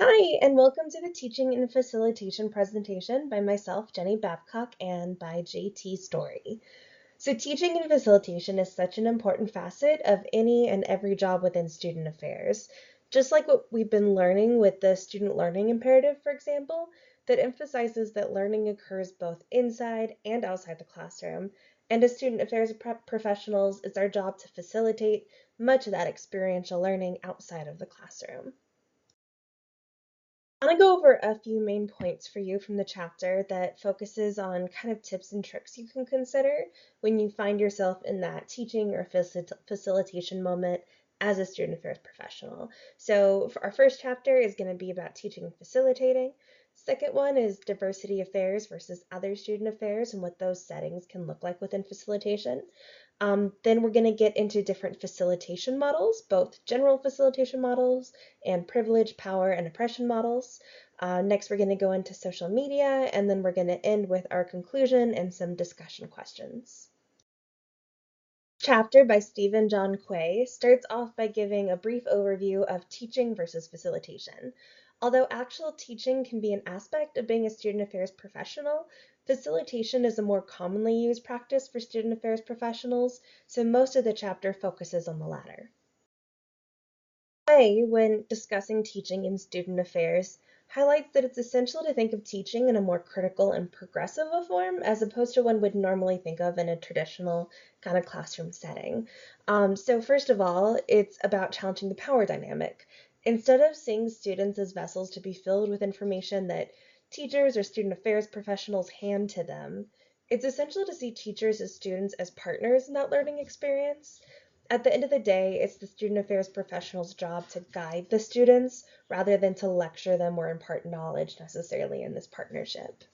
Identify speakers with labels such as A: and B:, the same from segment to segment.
A: Hi, and welcome to the Teaching and Facilitation presentation by myself, Jennie Babcock, and by JT Story. So teaching and facilitation is such an important facet of any and every job within student affairs. Just like what we've been learning with the student learning imperative, for example, that emphasizes that learning occurs both inside and outside the classroom. And as student affairs professionals, it's our job to facilitate much of that experiential learning outside of the classroom. I want to go over a few main points for you from the chapter that focuses on kind of tips and tricks you can consider when you find yourself in that teaching or facilitation moment as a student affairs professional. So for our first chapter is going to be about teaching and facilitating. Second one is diversity affairs versus other student affairs and what those settings can look like within facilitation. Then we're going to get into different facilitation models, both general facilitation models and privilege, power, and oppression models. Next, we're going to go into social media, and then we're going to end with our conclusion and some discussion questions. Chapter by Stephen John Quay starts off by giving a brief overview of teaching versus facilitation. Although actual teaching can be an aspect of being a student affairs professional, facilitation is a more commonly used practice for student affairs professionals, so most of the chapter focuses on the latter. Quay, when discussing teaching in student affairs, highlights that it's essential to think of teaching in a more critical and progressive a form as opposed to one would normally think of in a traditional kind of classroom setting. So first of all, it's about challenging the power dynamic. Instead of seeing students as vessels to be filled with information that teachers or student affairs professionals hand to them, it's essential to see teachers as students as partners in that learning experience. At the end of the day, it's the student affairs professional's job to guide the students rather than to lecture them or impart knowledge necessarily in this partnership.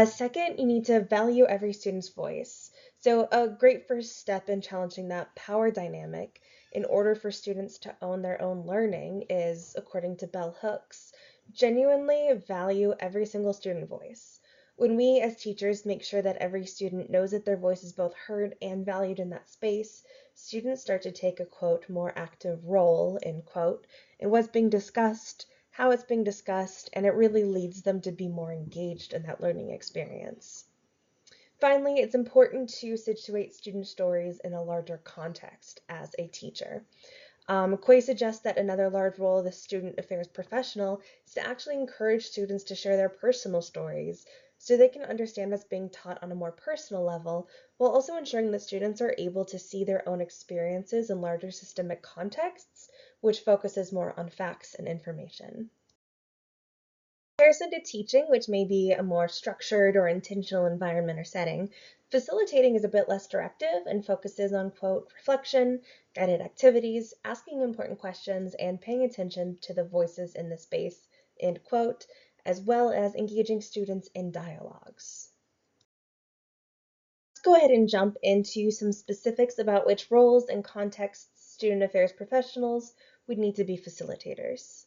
A: Second, you need to value every student's voice. So a great first step in challenging that power dynamic in order for students to own their own learning is, according to Bell Hooks, genuinely value every single student voice. When we as teachers make sure that every student knows that their voice is both heard and valued in that space, students start to take a, quote, more active role, end quote, in what's being discussed, how it's being discussed, and it really leads them to be more engaged in that learning experience. Finally, it's important to situate student stories in a larger context as a teacher. Quay suggests that another large role of the student affairs professional is to actually encourage students to share their personal stories so they can understand what's being taught on a more personal level, while also ensuring that students are able to see their own experiences in larger systemic contexts, which focuses more on facts and information. In comparison to teaching, which may be a more structured or intentional environment or setting, facilitating is a bit less directive and focuses on, quote, reflection, guided activities, asking important questions, and paying attention to the voices in the space, end quote, as well as engaging students in dialogues. Let's go ahead and jump into some specifics about which roles and contexts student affairs professionals would need to be facilitators.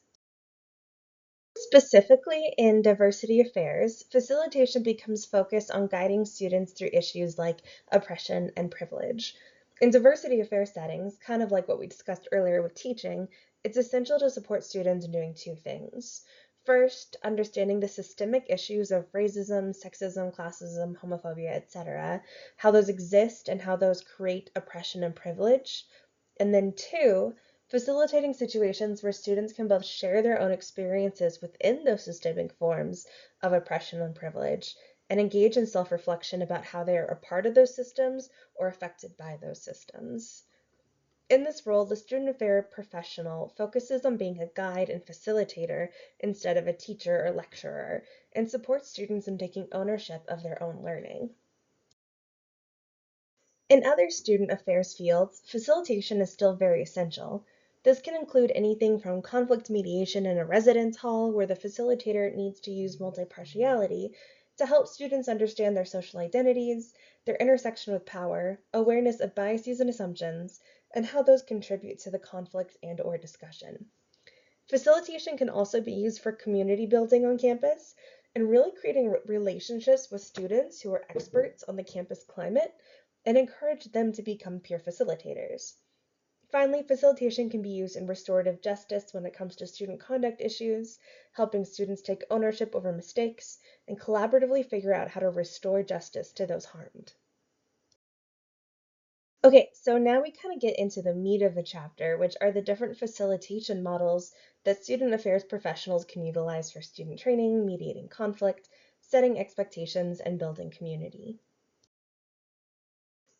A: Specifically, in diversity affairs, facilitation becomes focused on guiding students through issues like oppression and privilege. In diversity affairs settings, kind of like what we discussed earlier with teaching, it's essential to support students in doing two things. First, understanding the systemic issues of racism, sexism, classism, homophobia, etc., how those exist and how those create oppression and privilege. And then two, facilitating situations where students can both share their own experiences within those systemic forms of oppression and privilege and engage in self-reflection about how they are a part of those systems or affected by those systems. In this role, the student affairs professional focuses on being a guide and facilitator instead of a teacher or lecturer, and supports students in taking ownership of their own learning. In other student affairs fields, facilitation is still very essential. This can include anything from conflict mediation in a residence hall, where the facilitator needs to use multipartiality to help students understand their social identities, their intersection with power, awareness of biases and assumptions, and how those contribute to the conflict and/or discussion. Facilitation can also be used for community building on campus and really creating relationships with students who are experts on the campus climate and encourage them to become peer facilitators. Finally, facilitation can be used in restorative justice when it comes to student conduct issues, helping students take ownership over mistakes, and collaboratively figure out how to restore justice to those harmed. Okay, so now we kind of get into the meat of the chapter, which are the different facilitation models that student affairs professionals can utilize for student training, mediating conflict, setting expectations, and building community.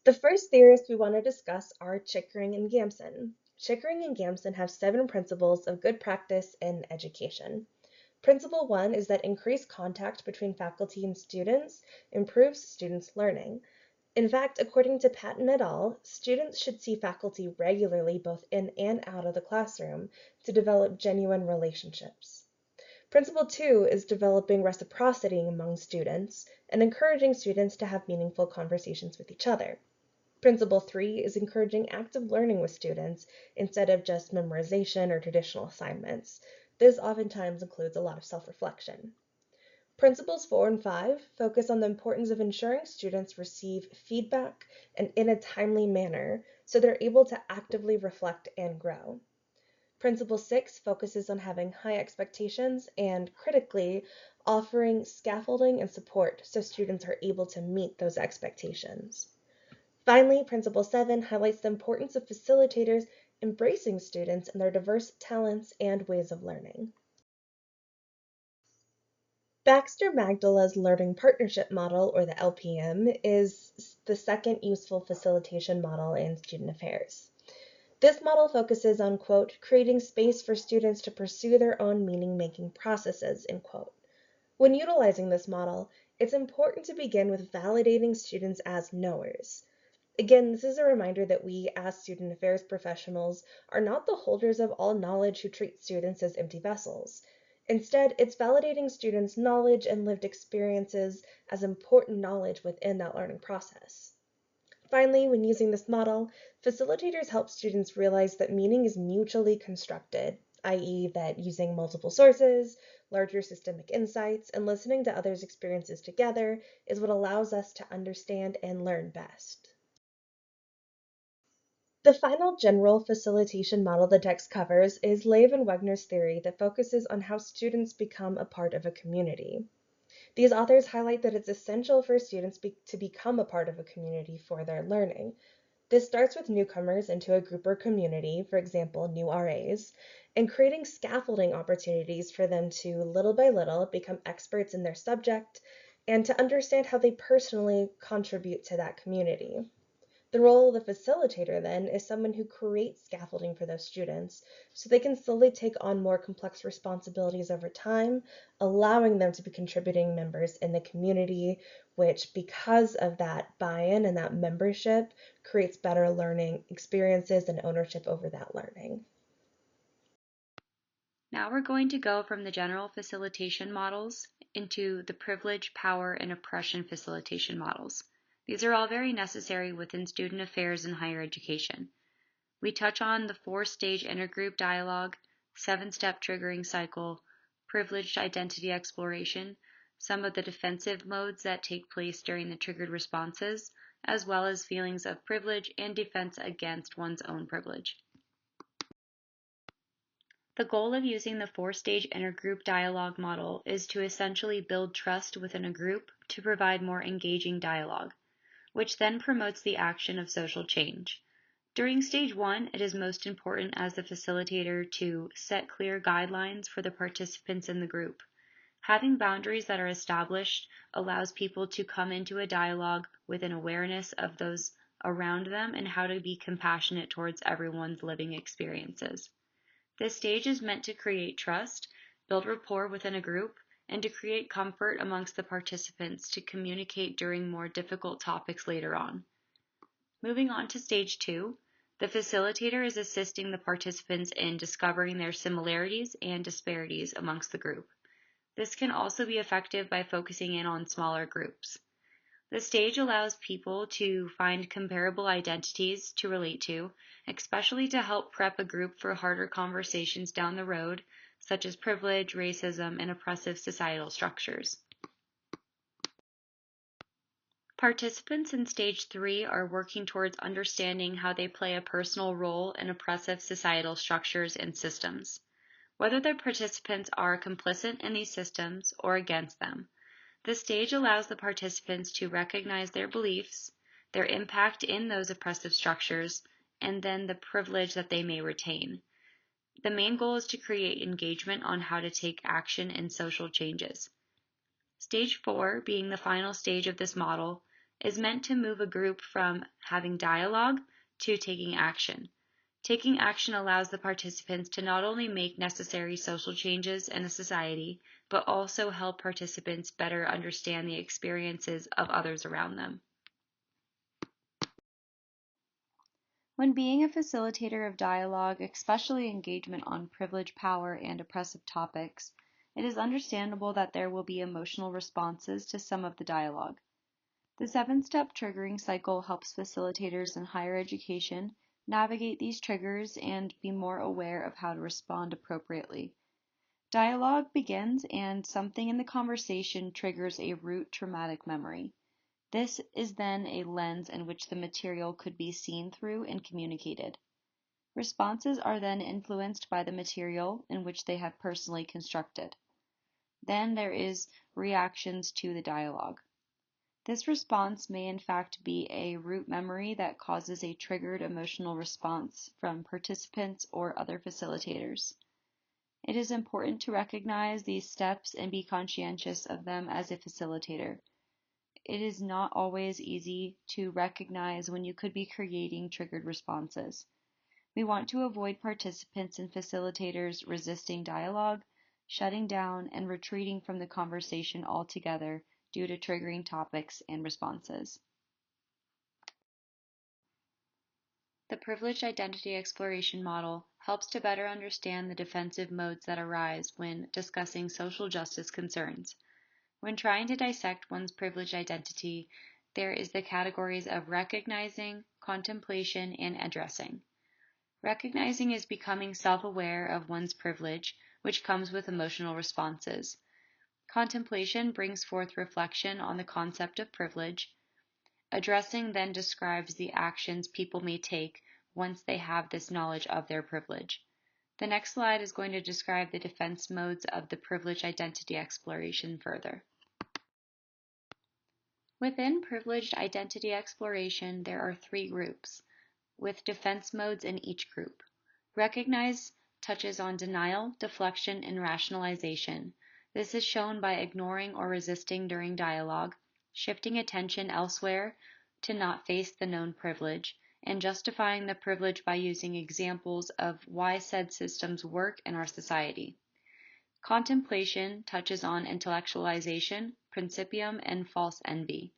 A: The first theorists we want to discuss are Chickering and Gamson. Chickering and Gamson have 7 principles of good practice in education. Principle 1 is that increased contact between faculty and students improves students' learning. In fact, according to Patton et al., students should see faculty regularly both in and out of the classroom to develop genuine relationships. Principle 2 is developing reciprocity among students and encouraging students to have meaningful conversations with each other. Principle 3 is encouraging active learning with students instead of just memorization or traditional assignments. This oftentimes includes a lot of self-reflection. Principles 4 and 5 focus on the importance of ensuring students receive feedback and in a timely manner so they're able to actively reflect and grow. Principle 6 focuses on having high expectations and, critically, offering scaffolding and support so students are able to meet those expectations. Finally, Principle 7 highlights the importance of facilitators embracing students and their diverse talents and ways of learning. Baxter Magdala's Learning Partnership Model, or the LPM, is the second useful facilitation model in student affairs. This model focuses on, quote, creating space for students to pursue their own meaning-making processes, end quote. When utilizing this model, it's important to begin with validating students as knowers. Again, this is a reminder that we, as student affairs professionals, are not the holders of all knowledge who treat students as empty vessels. Instead, it's validating students' knowledge and lived experiences as important knowledge within that learning process. Finally, when using this model, facilitators help students realize that meaning is mutually constructed, i.e., that using multiple sources, larger systemic insights, and listening to others' experiences together is what allows us to understand and learn best. The final general facilitation model the text covers is Lev and Wegner's theory that focuses on how students become a part of a community. These authors highlight that it's essential for students to become a part of a community for their learning. This starts with newcomers into a group or community, for example, new RAs, and creating scaffolding opportunities for them to, little by little, become experts in their subject and to understand how they personally contribute to that community. The role of the facilitator, then, is someone who creates scaffolding for those students so they can slowly take on more complex responsibilities over time, allowing them to be contributing members in the community, which, because of that buy-in and that membership, creates better learning experiences and ownership over that learning.
B: Now we're going to go from the general facilitation models into the privilege, power, and oppression facilitation models. These are all very necessary within student affairs and higher education. We touch on the 4-stage intergroup dialogue, 7-step triggering cycle, privileged identity exploration, some of the defensive modes that take place during the triggered responses, as well as feelings of privilege and defense against one's own privilege. The goal of using the 4-stage intergroup dialogue model is to essentially build trust within a group to provide more engaging dialogue, which then promotes the action of social change. During stage 1, it is most important as the facilitator to set clear guidelines for the participants in the group. Having boundaries that are established allows people to come into a dialogue with an awareness of those around them and how to be compassionate towards everyone's living experiences. This stage is meant to create trust, build rapport within a group, and to create comfort amongst the participants to communicate during more difficult topics later on. Moving on to stage 2, the facilitator is assisting the participants in discovering their similarities and disparities amongst the group. This can also be effective by focusing in on smaller groups. The stage allows people to find comparable identities to relate to, especially to help prep a group for harder conversations down the road, such as privilege, racism, and oppressive societal structures. Participants in Stage 3 are working towards understanding how they play a personal role in oppressive societal structures and systems, whether the participants are complicit in these systems or against them. This stage allows the participants to recognize their beliefs, their impact in those oppressive structures, and then the privilege that they may retain. The main goal is to create engagement on how to take action in social changes. Stage 4, being the final stage of this model, is meant to move a group from having dialogue to taking action. Taking action allows the participants to not only make necessary social changes in a society, but also help participants better understand the experiences of others around them. When being a facilitator of dialogue, especially engagement on privilege, power, and oppressive topics, it is understandable that there will be emotional responses to some of the dialogue. The 7-step triggering cycle helps facilitators in higher education navigate these triggers and be more aware of how to respond appropriately. Dialogue begins and something in the conversation triggers a root traumatic memory. This is then a lens in which the material could be seen through and communicated. Responses are then influenced by the material in which they have personally constructed. Then there is reactions to the dialogue. This response may in fact be a root memory that causes a triggered emotional response from participants or other facilitators. It is important to recognize these steps and be conscientious of them as a facilitator. It is not always easy to recognize when you could be creating triggered responses. We want to avoid participants and facilitators resisting dialogue, shutting down, and retreating from the conversation altogether due to triggering topics and responses. The privileged identity exploration model helps to better understand the defensive modes that arise when discussing social justice concerns. When trying to dissect one's privileged identity, there is the categories of recognizing, contemplation, and addressing. Recognizing is becoming self-aware of one's privilege, which comes with emotional responses. Contemplation brings forth reflection on the concept of privilege. Addressing then describes the actions people may take once they have this knowledge of their privilege. The next slide is going to describe the defense modes of the privileged identity exploration further. Within privileged identity exploration, there are 3 groups, with defense modes in each group. Recognize touches on denial, deflection, and rationalization. This is shown by ignoring or resisting during dialogue, shifting attention elsewhere to not face the known privilege, and justifying the privilege by using examples of why said systems work in our society. Contemplation touches on intellectualization, principium, and false envy.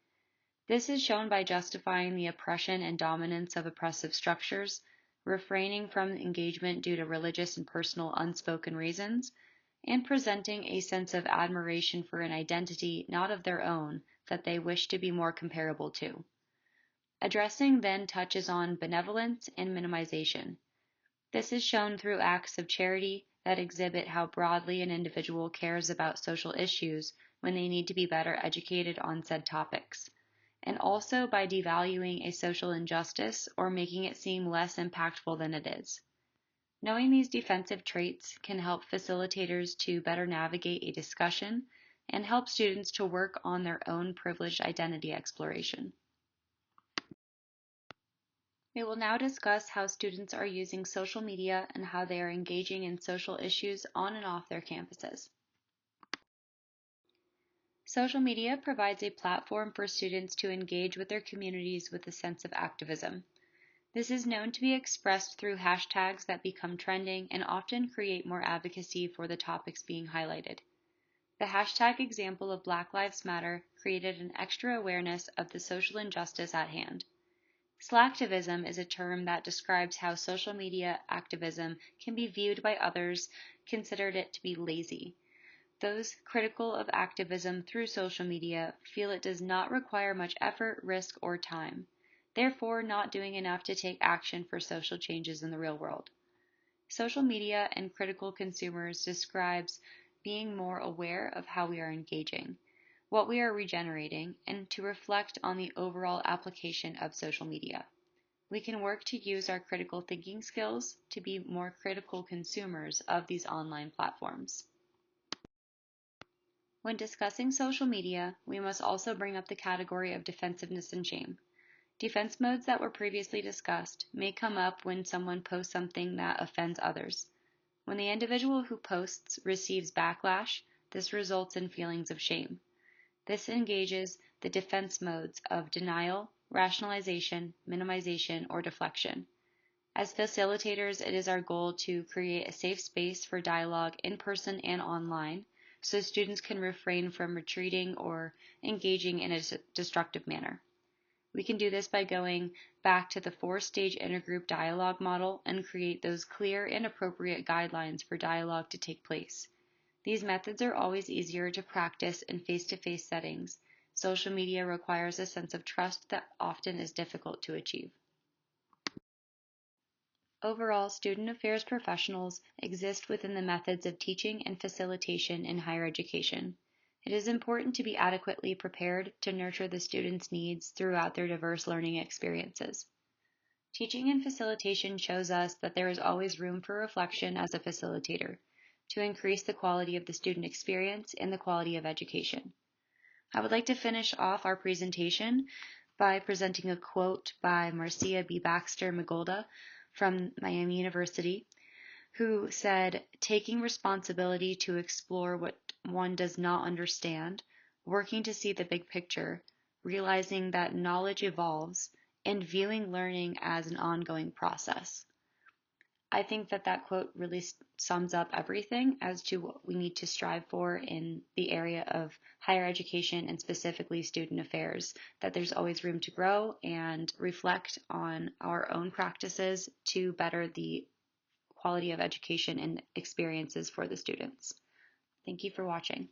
B: This is shown by justifying the oppression and dominance of oppressive structures, refraining from engagement due to religious and personal unspoken reasons, and presenting a sense of admiration for an identity not of their own that they wish to be more comparable to. Addressing then touches on benevolence and minimization. This is shown through acts of charity that exhibit how broadly an individual cares about social issues when they need to be better educated on said topics, and also by devaluing a social injustice or making it seem less impactful than it is. Knowing these defensive traits can help facilitators to better navigate a discussion and help students to work on their own privileged identity exploration. We will now discuss how students are using social media and how they are engaging in social issues on and off their campuses. Social media provides a platform for students to engage with their communities with a sense of activism. This is known to be expressed through hashtags that become trending and often create more advocacy for the topics being highlighted. The hashtag example of Black Lives Matter created an extra awareness of the social injustice at hand. Slacktivism is a term that describes how social media activism can be viewed by others considered it to be lazy. Those critical of activism through social media feel it does not require much effort, risk, or time, therefore not doing enough to take action for social changes in the real world. Social media and critical consumers describes being more aware of how we are engaging. what we are regenerating, and to reflect on the overall application of social media. We can work to use our critical thinking skills to be more critical consumers of these online platforms. When discussing social media, we must also bring up the category of defensiveness and shame. Defense modes that were previously discussed may come up when someone posts something that offends others. When the individual who posts receives backlash, this results in feelings of shame. This engages the defense modes of denial, rationalization, minimization, or deflection. As facilitators, it is our goal to create a safe space for dialogue in person and online, so students can refrain from retreating or engaging in a destructive manner. We can do this by going back to the 4-stage intergroup dialogue model and create those clear and appropriate guidelines for dialogue to take place. These methods are always easier to practice in face-to-face settings. Social media requires a sense of trust that often is difficult to achieve. Overall, student affairs professionals exist within the methods of teaching and facilitation in higher education. It is important to be adequately prepared to nurture the students' needs throughout their diverse learning experiences. Teaching and facilitation shows us that there is always room for reflection as a facilitator to increase the quality of the student experience and the quality of education. I would like to finish off our presentation by presenting a quote by Marcia B. Baxter Magolda from Miami University, who said, "Taking responsibility to explore what one does not understand, working to see the big picture, realizing that knowledge evolves, and viewing learning as an ongoing process." I think that that quote really sums up everything as to what we need to strive for in the area of higher education and specifically student affairs, that there's always room to grow and reflect on our own practices to better the quality of education and experiences for the students. Thank you for watching.